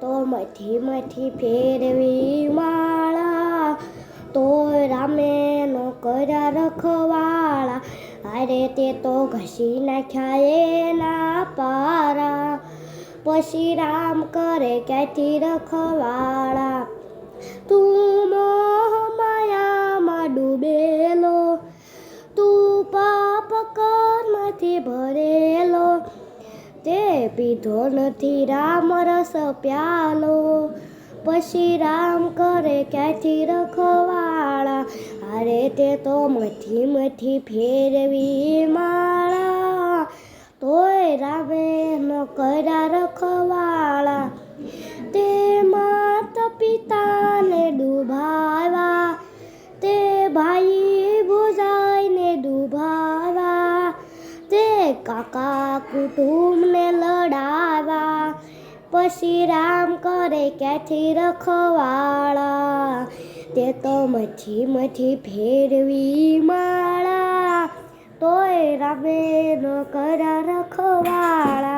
તો મથી મથી ફેરવી માળા, તોય રામે નો કર્યા રખવાળા. અરે તે તો ઘસી નાખ્યા એના પારા, પછી રામ કરે ક્યાંથી રખવાળા. તું મોહ માયામાં ડૂબેલો, તું પાપ કર્મથી ભરેલો, તે પીધો નથી રામ રસ પ્યાલો, પછી રામ કરે ક્યાંથી રખવાળા. અરે તે તો મથી મથી ફેરવી માળા, તોય રામે ન કર્યા રખવાળા. તે માતા પિતાને ડૂબાવ્યા, તે ભાઈ ભુજાઈને ડૂબાવ્યા, તે કાકા કુટુંબને લડાવ્યા, પછી રામ કરે ક્યાંથી રખવાળા. તે તો મથી મથી ફેરવી માળા, તોય રામે ન કર્યા રખવાળા.